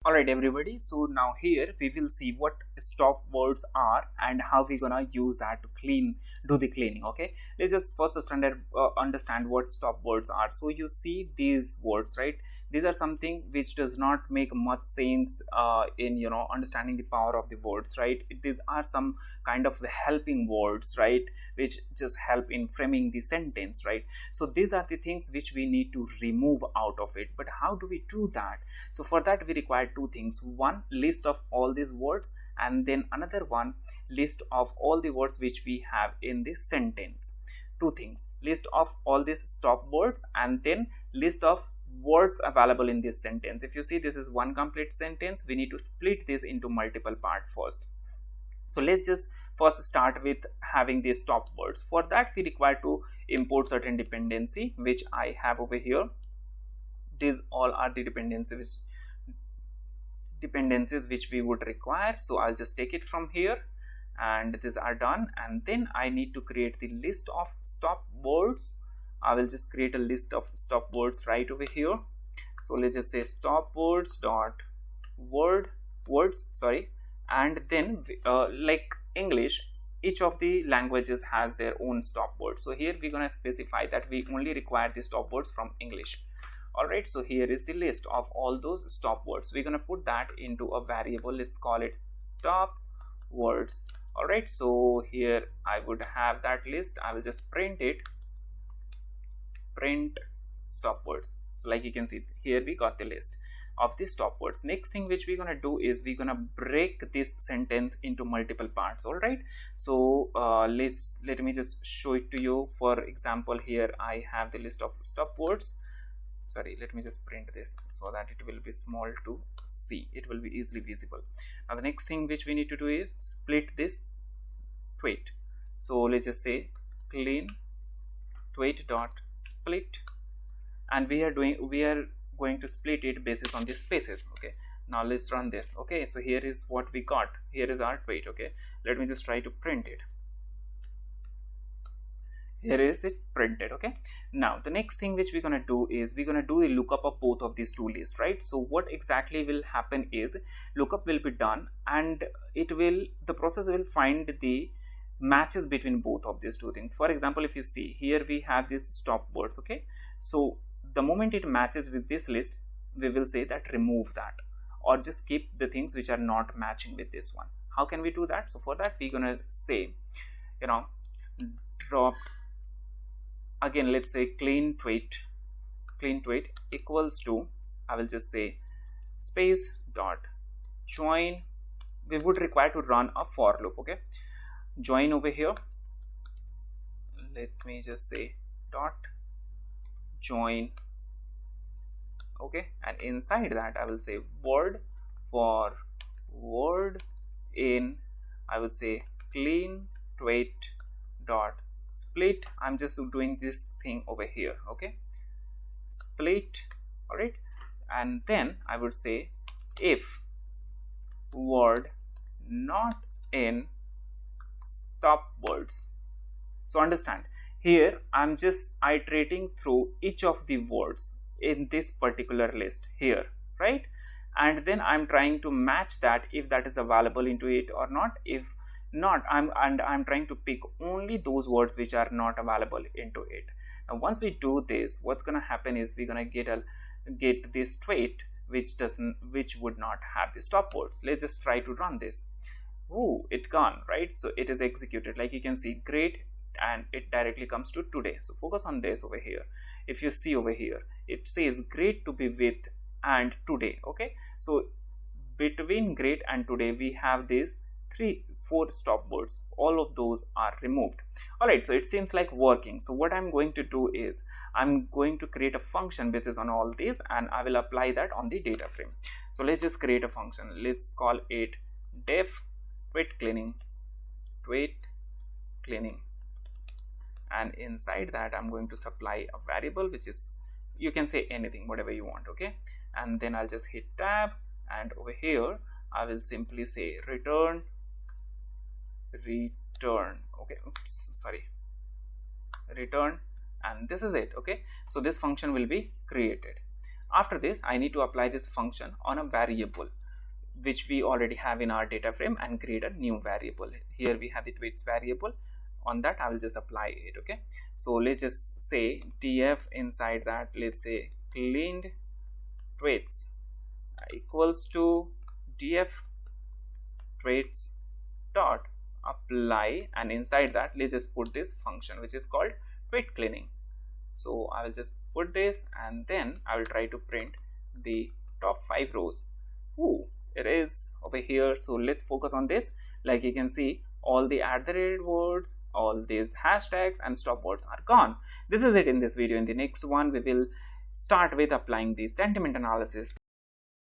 Alright everybody, so now here we will see what stop words are and how we're gonna use that to do the cleaning. Okay, let's just first understand what stop words are. So you see these words, right? These are something which does not make much sense in understanding the power of the words, right? These are some kind of the helping words, right, which just help in framing the sentence, right? So these are the things which we need to remove out of it. But how do we do that? So for that we require two things: one, list of all these words, and then another one, list of all the words which we have in this sentence. Two things: list of all these stop words and then list of words available in this sentence. If you see, this is one complete sentence. We need to split this into multiple parts first. So let's just first start with having these stop words. For that we require to import certain dependency which I have over here. These all are the dependencies which we would require. So I'll just take it from here, and these are done. And then I need to create the list of stop words. I will just create a list of stop words right over here. So let's just say stop words dot words, and then like English, each of the languages has their own stop words. So here we're going to specify that we only require the stop words from English. Alright, so here is the list of all those stop words. We're going to put that into a variable. Let's call it stop words. Alright, so here I would have that list. I will just print stop words. So like you can see here, we got the list of the stop words. Next thing which we're going to do is we're going to break this sentence into multiple parts. All right, so let me just show it to you. For example, here I have the list of stop words. Sorry, let me just print this so that it will be small to see. It will be easily visible. Now the next thing which we need to do is split this tweet. So let's just say clean tweet dot split, and we are going to split it basis on the spaces. Okay, now let's run this. Okay, so here is what we got. Here is our tweet. Okay, let me just try to print it. Here is it printed. Okay, now the next thing which we're going to do is we're going to do the lookup of both of these two lists, right? So what exactly will happen is lookup will be done, and the process will find the matches between both of these two things. For example, if you see here, we have these stop words. Okay, so the moment it matches with this list, we will say that remove that, or just keep the things which are not matching with this one. How can we do that? So for that we're going to say drop again, let's say clean tweet equals to, I will just say space dot join. We would require to run a for loop. Okay, join over here. Let me just say dot join. Okay, and inside that I will say word for word in, I will say clean tweet dot split. I'm just doing this thing over here. Okay, split. All right, and then I would say if word not in stop words. So understand, here I'm just iterating through each of the words in this particular list here, right? And then I'm trying to match that if that is available into it or not. If not, I'm trying to pick only those words which are not available into it. Now once we do this, what's going to happen is we're going to get this tweet which would not have the stop words. Let's just try to run this. Ooh, it gone, right? So it is executed. Like you can see, great, and it directly comes to today. So focus on this over here. If you see over here, it says great to be with and today. Okay, so between great and today we have these 4 stop words. All of those are removed. All right, so it seems like working. So what I'm going to do is I'm going to create a function basis on all these, and I will apply that on the data frame. So let's just create a function. Let's call it def tweet cleaning, and inside that I'm going to supply a variable which is, you can say anything, whatever you want. Okay, and then I'll just hit tab, and over here I will simply say return. Okay, oops, sorry, return, and this is it. Okay, so this function will be created. After this, I need to apply this function on a variable. which we already have in our data frame, and create a new variable. Here we have the tweets variable. On that I will just apply it. Okay, so let's just say df inside that, let's say cleaned tweets equals to df tweets dot apply, and inside that let's just put this function which is called tweet cleaning. So I will just put this, and then I will try to print the top 5 rows. Ooh, it is over here. So let's focus on this. Like you can see, all the @ words, all these hashtags and stop words are gone. This is it in this video. In the next one we will start with applying the sentiment analysis.